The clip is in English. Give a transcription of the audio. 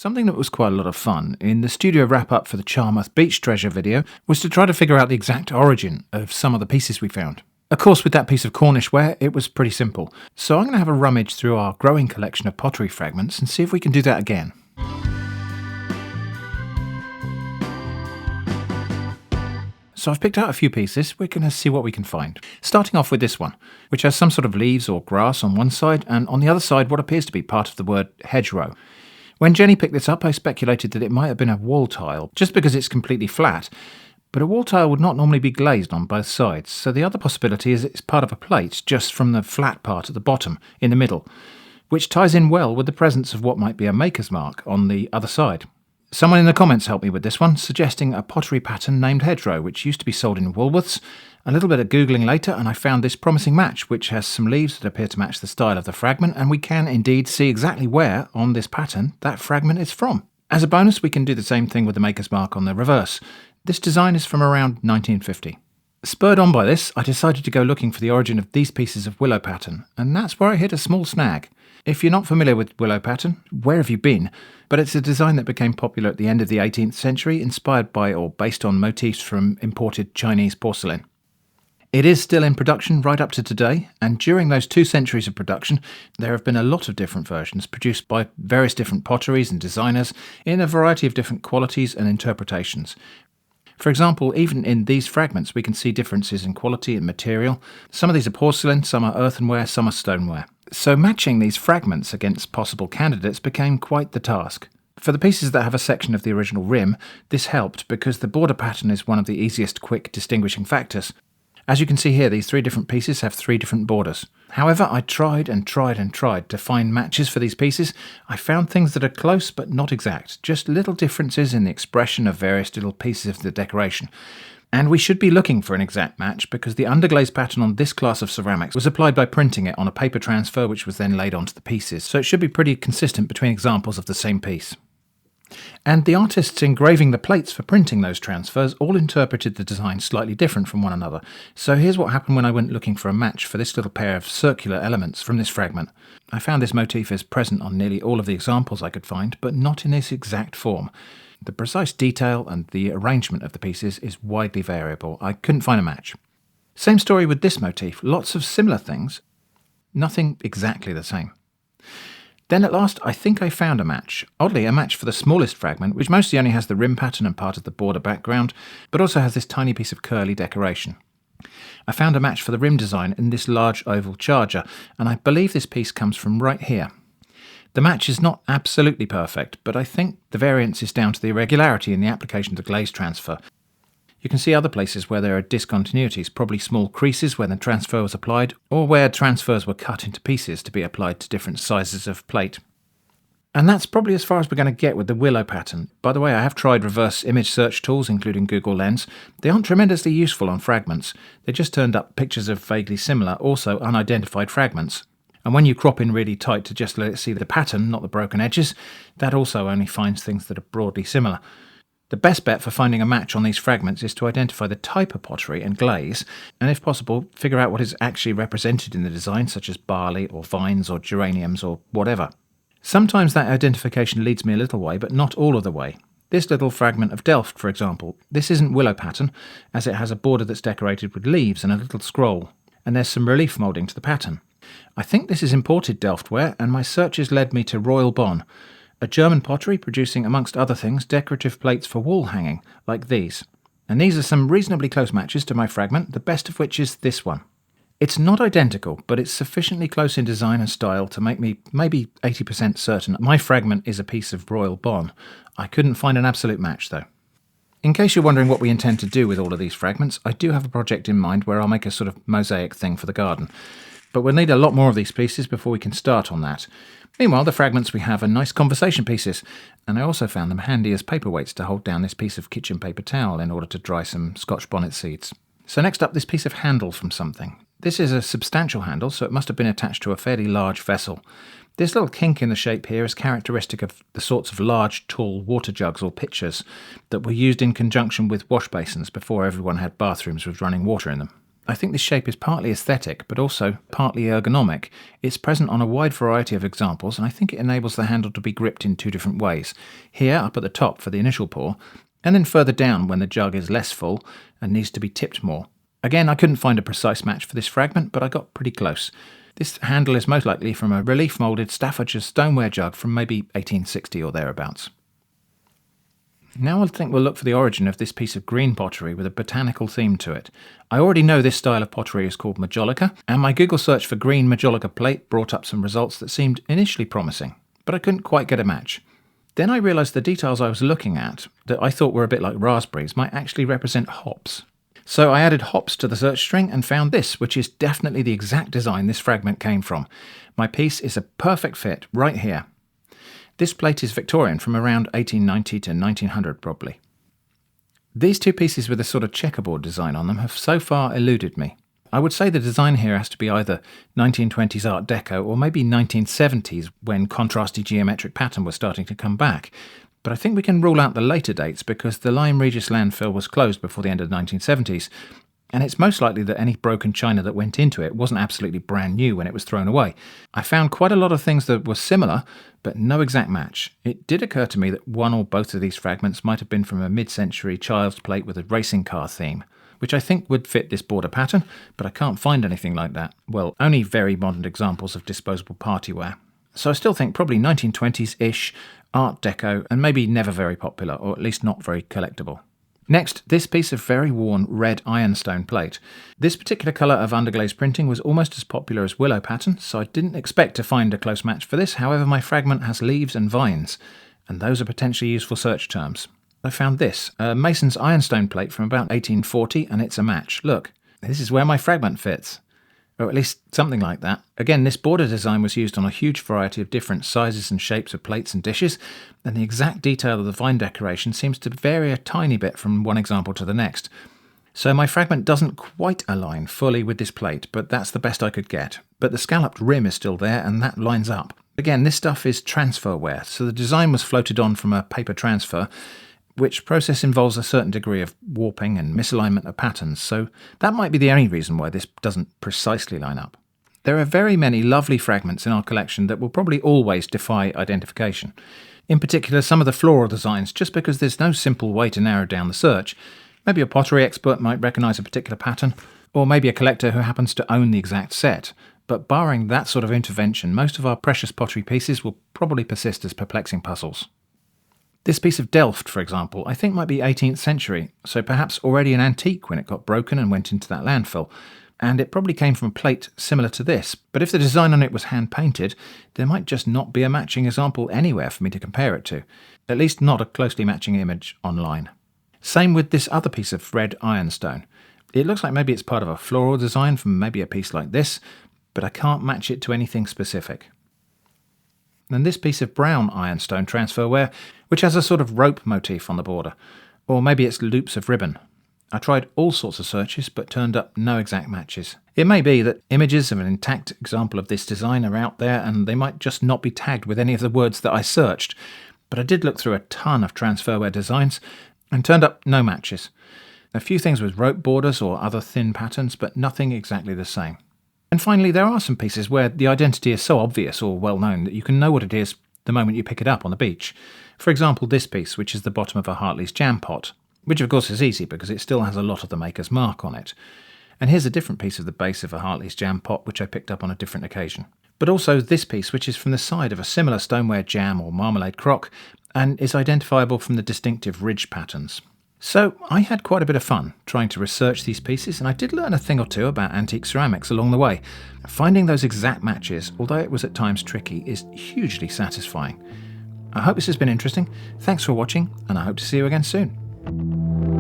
Something that was quite a lot of fun in the studio wrap-up for the Charmouth Beach Treasure video was to try to figure out the exact origin of some of the pieces we found. Of course, with that piece of Cornish ware, it was pretty simple. So I'm going to have a rummage through our growing collection of pottery fragments and see if we can do that again. So I've picked out a few pieces. We're going to see what we can find. Starting off with this one, which has some sort of leaves or grass on one side, and on the other side what appears to be part of the word hedgerow. When Jenny picked this up, I speculated that it might have been a wall tile, just because it's completely flat. But a wall tile would not normally be glazed on both sides, so the other possibility is it's part of a plate, just from the flat part at the bottom, in the middle, which ties in well with the presence of what might be a maker's mark on the other side. Someone in the comments helped me with this one, suggesting a pottery pattern named hedgerow, which used to be sold in Woolworths. A little bit of Googling later and I found this promising match, which has some leaves that appear to match the style of the fragment, and we can indeed see exactly where on this pattern that fragment is from. As a bonus, we can do the same thing with the maker's mark on the reverse. This design is from around 1950. Spurred on by this, I decided to go looking for the origin of these pieces of willow pattern, and that's where I hit a small snag. If you're not familiar with willow pattern, where have you been? But it's a design that became popular at the end of the 18th century, inspired by or based on motifs from imported Chinese porcelain. It is still in production right up to today, and during those 2 centuries of production, there have been a lot of different versions produced by various different potteries and designers in a variety of different qualities and interpretations. For example, even in these fragments we can see differences in quality and material. Some of these are porcelain, some are earthenware, some are stoneware. So matching these fragments against possible candidates became quite the task. For the pieces that have a section of the original rim, this helped because the border pattern is one of the easiest quick distinguishing factors. As you can see here, these 3 different pieces have 3 different borders. However, I tried and tried and tried to find matches for these pieces. I found things that are close but not exact, just little differences in the expression of various little pieces of the decoration. And we should be looking for an exact match because the underglaze pattern on this class of ceramics was applied by printing it on a paper transfer which was then laid onto the pieces, so it should be pretty consistent between examples of the same piece. And the artists engraving the plates for printing those transfers all interpreted the design slightly different from one another. So here's what happened when I went looking for a match for this little pair of circular elements from this fragment. I found this motif is present on nearly all of the examples I could find, but not in this exact form. The precise detail and the arrangement of the pieces is widely variable. I couldn't find a match. Same story with this motif, lots of similar things, nothing exactly the same. Then at last, I think I found a match. Oddly, a match for the smallest fragment, which mostly only has the rim pattern and part of the border background, but also has this tiny piece of curly decoration. I found a match for the rim design in this large oval charger, and I believe this piece comes from right here. The match is not absolutely perfect, but I think the variance is down to the irregularity in the application of the glaze transfer. You can see other places where there are discontinuities, probably small creases where the transfer was applied, or where transfers were cut into pieces to be applied to different sizes of plate. And that's probably as far as we're going to get with the willow pattern. By the way, I have tried reverse image search tools, including Google Lens. They aren't tremendously useful on fragments. They just turned up pictures of vaguely similar, also unidentified fragments. And when you crop in really tight to just let it see the pattern, not the broken edges, that also only finds things that are broadly similar. The best bet for finding a match on these fragments is to identify the type of pottery and glaze, and if possible, figure out what is actually represented in the design, such as barley or vines or geraniums or whatever. Sometimes that identification leads me a little way, but not all of the way. This little fragment of Delft, for example, this isn't willow pattern, as it has a border that's decorated with leaves and a little scroll, and there's some relief moulding to the pattern. I think this is imported Delftware, and my searches led me to Royal Bonn, a German pottery producing, amongst other things, decorative plates for wall hanging, like these. And these are some reasonably close matches to my fragment, the best of which is this one. It's not identical, but it's sufficiently close in design and style to make me maybe 80% certain my fragment is a piece of Royal Bonn. I couldn't find an absolute match, though. In case you're wondering what we intend to do with all of these fragments, I do have a project in mind where I'll make a sort of mosaic thing for the garden. But we'll need a lot more of these pieces before we can start on that. Meanwhile, the fragments we have are nice conversation pieces, and I also found them handy as paperweights to hold down this piece of kitchen paper towel in order to dry some Scotch bonnet seeds. So next up, this piece of handle from something. This is a substantial handle, so it must have been attached to a fairly large vessel. This little kink in the shape here is characteristic of the sorts of large, tall water jugs or pitchers that were used in conjunction with wash basins before everyone had bathrooms with running water in them. I think this shape is partly aesthetic, but also partly ergonomic. It's present on a wide variety of examples, and I think it enables the handle to be gripped in two different ways. Here, up at the top for the initial pour, and then further down when the jug is less full and needs to be tipped more. Again, I couldn't find a precise match for this fragment, but I got pretty close. This handle is most likely from a relief moulded Staffordshire stoneware jug from maybe 1860 or thereabouts. Now I think we'll look for the origin of this piece of green pottery with a botanical theme to it. I already know this style of pottery is called maiolica, and my Google search for green maiolica plate brought up some results that seemed initially promising, but I couldn't quite get a match. Then I realised the details I was looking at, that I thought were a bit like raspberries, might actually represent hops. So I added hops to the search string and found this, which is definitely the exact design this fragment came from. My piece is a perfect fit right here. This plate is Victorian, from around 1890 to 1900 probably. These two pieces with a sort of checkerboard design on them have so far eluded me. I would say the design here has to be either 1920s Art Deco or maybe 1970s when contrasty geometric pattern was starting to come back. But I think we can rule out the later dates because the Lyme Regis landfill was closed before the end of the 1970s. And it's most likely that any broken china that went into it wasn't absolutely brand new when it was thrown away. I found quite a lot of things that were similar, but no exact match. It did occur to me that one or both of these fragments might have been from a mid-century child's plate with a racing car theme, which I think would fit this border pattern, but I can't find anything like that. Well, only very modern examples of disposable partyware. So I still think probably 1920s-ish, Art Deco, and maybe never very popular, or at least not very collectible. Next, this piece of very worn red ironstone plate. This particular colour of underglaze printing was almost as popular as Willow pattern, so I didn't expect to find a close match for this. However, my fragment has leaves and vines, and those are potentially useful search terms. I found this, a Mason's ironstone plate from about 1840, and it's a match. Look, this is where my fragment fits. Or at least something like that. Again, this border design was used on a huge variety of different sizes and shapes of plates and dishes, and the exact detail of the vine decoration seems to vary a tiny bit from one example to the next. So my fragment doesn't quite align fully with this plate, but that's the best I could get. But the scalloped rim is still there, and that lines up. Again, this stuff is transferware, so the design was floated on from a paper transfer, which process involves a certain degree of warping and misalignment of patterns, so that might be the only reason why this doesn't precisely line up. There are very many lovely fragments in our collection that will probably always defy identification. In particular, some of the floral designs, just because there's no simple way to narrow down the search. Maybe a pottery expert might recognise a particular pattern, or maybe a collector who happens to own the exact set. But barring that sort of intervention, most of our precious pottery pieces will probably persist as perplexing puzzles. This piece of Delft, for example, I think might be 18th century, so perhaps already an antique when it got broken and went into that landfill. And it probably came from a plate similar to this, but if the design on it was hand-painted, there might just not be a matching example anywhere for me to compare it to. At least not a closely matching image online. Same with this other piece of red ironstone. It looks like maybe it's part of a floral design from maybe a piece like this, but I can't match it to anything specific. And this piece of brown ironstone transferware, which has a sort of rope motif on the border, or maybe it's loops of ribbon. I tried all sorts of searches, but turned up no exact matches. It may be that images of an intact example of this design are out there, and they might just not be tagged with any of the words that I searched, but I did look through a ton of transferware designs, and turned up no matches. A few things with rope borders or other thin patterns, but nothing exactly the same. And finally, there are some pieces where the identity is so obvious or well known that you can know what it is the moment you pick it up on the beach. For example, this piece, which is the bottom of a Hartley's jam pot, which of course is easy because it still has a lot of the maker's mark on it. And here's a different piece of the base of a Hartley's jam pot, which I picked up on a different occasion. But also this piece, which is from the side of a similar stoneware jam or marmalade crock, and is identifiable from the distinctive ridge patterns. So I had quite a bit of fun trying to research these pieces, and I did learn a thing or two about antique ceramics along the way. Finding those exact matches, although it was at times tricky, is hugely satisfying. I hope this has been interesting. Thanks for watching, and I hope to see you again soon.